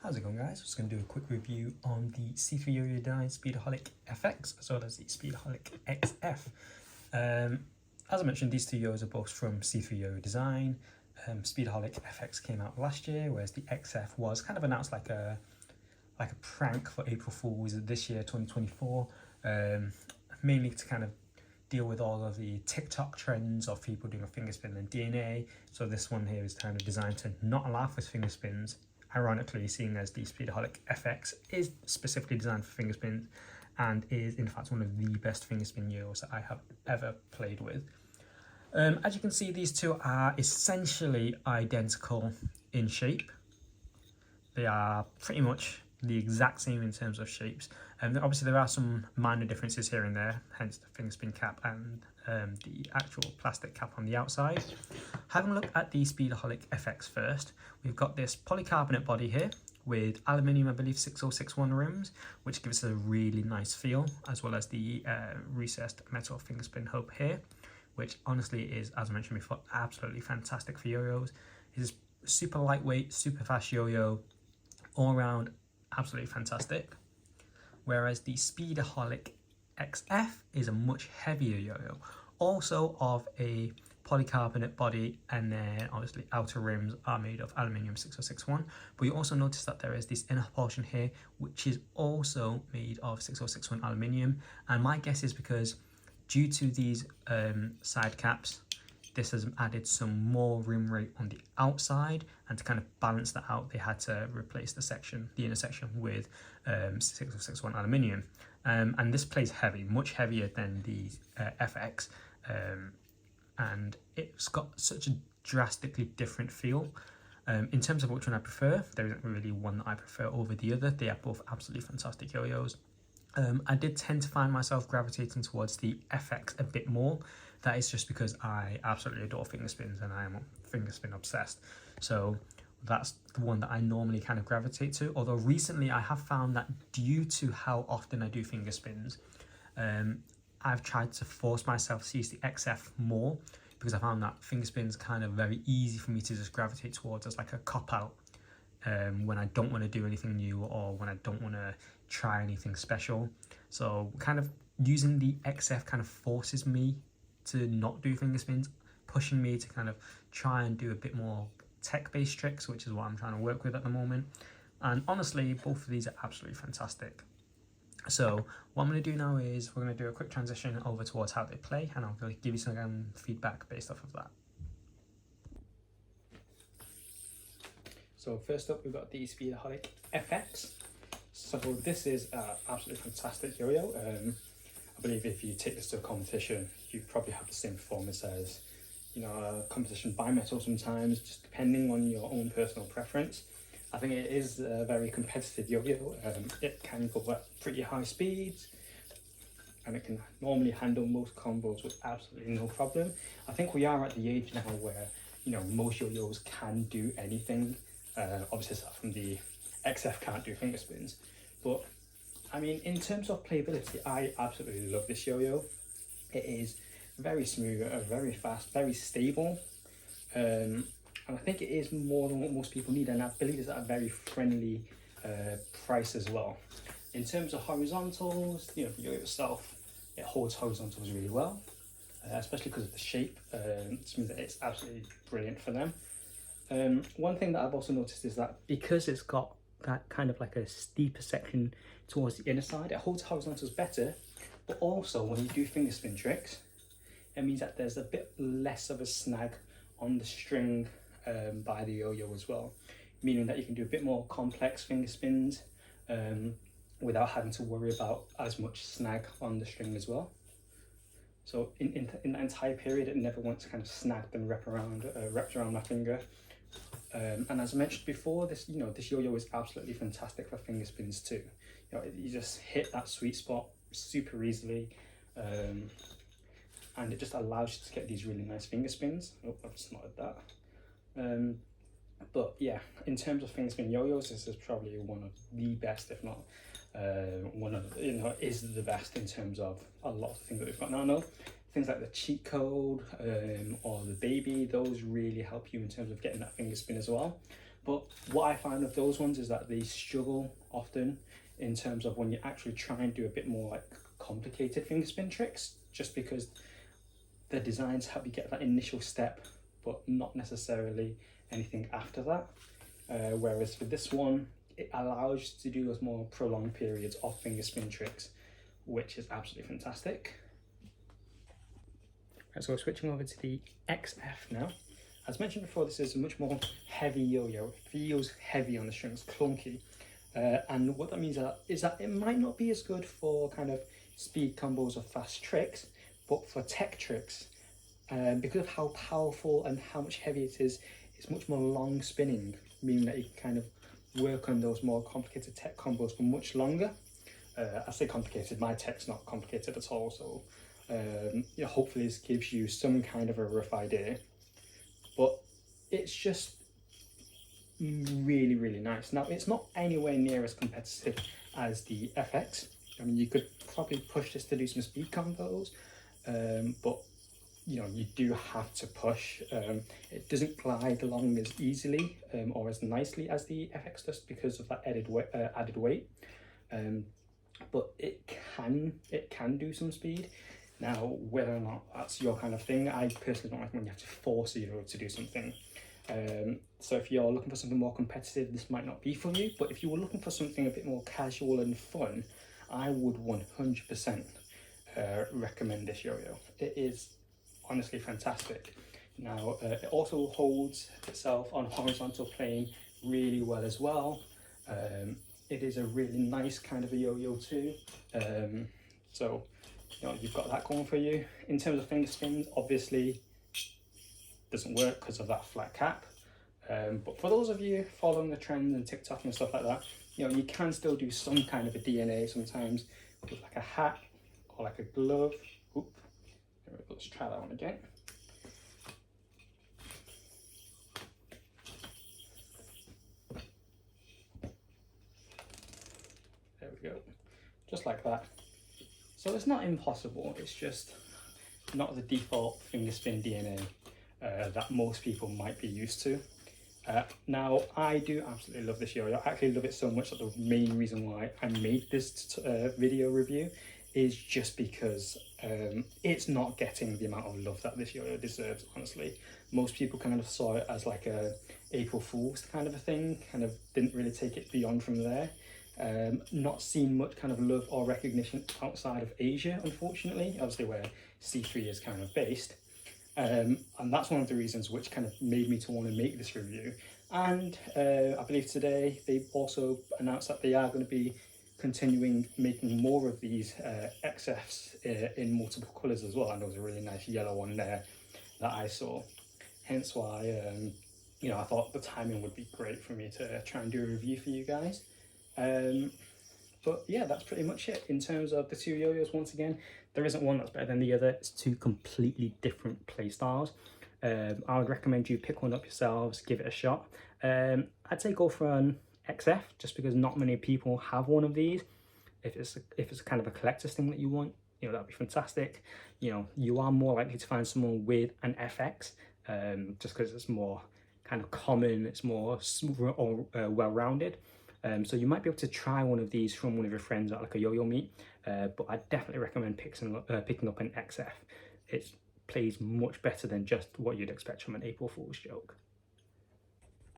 How's it going, guys? Just going to do a quick review on the C3 Yo-Yo Design Speedaholic FX as well as the Speedaholic XF. As I mentioned, these two yo-yos are both from C3 Yo-Yo Design. Speedaholic FX came out last year, whereas the XF was kind of announced like a prank for April Fools this year, 2024, mainly to kind of deal with all of the TikTok trends of people doing a finger spin and DNA. So this one here is kind of designed to not allow for finger spins. Ironically, seeing as the Speedaholic FX is specifically designed for finger spins and is in fact one of the best finger spin yo-yos that I have ever played with. As you can see, these two are essentially identical in shape. They are pretty much the exact same in terms of shapes, and obviously there are some minor differences here and there, hence the finger spin cap and the actual plastic cap on the outside. Having a look at the Speedaholic FX first, we've got this polycarbonate body here with aluminium, I believe 6061 rims, which gives us a really nice feel, as well as the recessed metal finger spin hub here, which honestly is, as I mentioned before, absolutely fantastic for yo-yos. It is super lightweight, super fast yo-yo, all around absolutely fantastic. Whereas the Speedaholic XF is a much heavier yo-yo, also of a polycarbonate body, and then obviously outer rims are made of aluminium 6061. But you also notice that there is this inner portion here which is also made of 6061 aluminium, and my guess is because due to these side caps, this has added some more rim rate on the outside, and to kind of balance that out, they had to replace the inner section with 6061 aluminium. And this plays heavy, much heavier than the FX, and it's got such a drastically different feel. In terms of which one I prefer, there isn't really one that I prefer over the other. They are both absolutely fantastic yo-yos. I did tend to find myself gravitating towards the FX a bit more. That is just because I absolutely adore finger spins and I am finger spin obsessed. So that's the one that I normally kind of gravitate to. Although recently I have found that due to how often I do finger spins, I've tried to force myself to use the XF more, because I found that finger spins kind of very easy for me to just gravitate towards as like a cop-out when I don't want to do anything new or when I don't want to try anything special. So kind of using the XF kind of forces me to not do finger spins, pushing me to kind of try and do a bit more tech-based tricks, which is what I'm trying to work with at the moment. And honestly, both of these are absolutely fantastic. So what I'm going to do now is we're going to do a quick transition over towards how they play, and I'll give you some feedback based off of that. So first up, we've got the Speedaholic FX. So this is an absolutely fantastic yo-yo. I believe if you take this to a competition, you probably have the same performance as, you know, a competition bimetal sometimes, just depending on your own personal preference. I think it is a very competitive yo-yo. It can go at pretty high speeds, and it can normally handle most combos with absolutely no problem. I think we are at the age now where, you know, most yo-yos can do anything. Obviously, aside from the XF can't do finger spins, but I mean, in terms of playability, I absolutely love this yo-yo. It is very smooth, very fast, very stable, and I think it is more than what most people need, and I believe it's at a very friendly price as well. In terms of horizontals, you know, the yo-yo itself, it holds horizontals really well, especially because of the shape. Which means that it's absolutely brilliant for them. One thing that I've also noticed is that because it's got that kind of like a steeper section towards the inner side, it holds horizontals better, but also when you do finger spin tricks, it means that there's a bit less of a snag on the string by the yo-yo as well, meaning that you can do a bit more complex finger spins without having to worry about as much snag on the string as well. So in that entire period, it never once kind of snagged and wrapped around my finger. And as I mentioned before, this yo-yo is absolutely fantastic for finger spins too. You know, you just hit that sweet spot super easily, and it just allows you to get these really nice finger spins. Oh, I've snotted that. But yeah, in terms of finger spin yo-yos, this is probably one of the best, if not one of, you know, is the best in terms of a lot of things that we've got now. No, things like the cheat code or the baby, those really help you in terms of getting that finger spin as well. But what I find with those ones is that they struggle often in terms of when you actually try and do a bit more like complicated finger spin tricks, just because the designs help you get that initial step, but not necessarily anything after that. Whereas for this one, it allows you to do those more prolonged periods of finger spin tricks, which is absolutely fantastic. Right, so we're switching over to the XF now. As mentioned before, this is a much more heavy yo-yo. It feels heavy on the strings, clunky. And what that means is that it might not be as good for kind of speed combos or fast tricks, but for tech tricks, because of how powerful and how much heavier it is, it's much more long spinning, meaning that you can kind of work on those more complicated tech combos for much longer. I say complicated, my tech's not complicated at all, so yeah, hopefully this gives you some kind of a rough idea. But it's just really, really nice. Now, it's not anywhere near as competitive as the FX. I mean, you could probably push this to do some speed combos, but you know, you do have to push. It doesn't glide along as easily or as nicely as the FX does because of that added weight. But it can do some speed. Now, whether or not that's your kind of thing, I personally don't like when you have to force a yo-yo to do something. So if you're looking for something more competitive, this might not be for you. But if you were looking for something a bit more casual and fun, I would 100% recommend this yo-yo. It is honestly fantastic. Now, it also holds itself on horizontal plane really well as well. It is a really nice kind of a yo-yo too. So, you know, you've got that going for you. In terms of finger spins, obviously doesn't work because of that flat cap. But for those of you following the trends and TikTok and stuff like that, you know, you can still do some kind of a DNA sometimes with like a hat or like a glove. Oop. Let's try that one again. There we go. Just like that. So it's not impossible, it's just not the default finger spin DNA that most people might be used to. Now, I do absolutely love this yo-yo. I actually love it so much that the main reason why I made this video review is just because it's not getting the amount of love that this yo-yo deserves, honestly. Most people kind of saw it as like a April Fool's kind of a thing, kind of didn't really take it beyond from there. Not seen much kind of love or recognition outside of Asia, unfortunately, obviously where C3 is kind of based. And that's one of the reasons which kind of made me to want to make this review. And I believe today they've also announced that they are going to be continuing making more of these XFs in multiple colours as well. And there was a really nice yellow one there that I saw. Hence why, you know, I thought the timing would be great for me to try and do a review for you guys. But yeah, that's pretty much it. In terms of the two yo-yos, once again, there isn't one that's better than the other. It's two completely different play styles. I would recommend you pick one up yourselves, give it a shot. I'd say go for an XF, just because not many people have one of these. If it's kind of a collector's thing that you want, you know, that'd be fantastic. You know, you are more likely to find someone with an FX, just because it's more kind of common, it's more well-rounded. So you might be able to try one of these from one of your friends at like a yo-yo meet, but I definitely recommend picking up an XF. It plays much better than just what you'd expect from an April Fool's joke.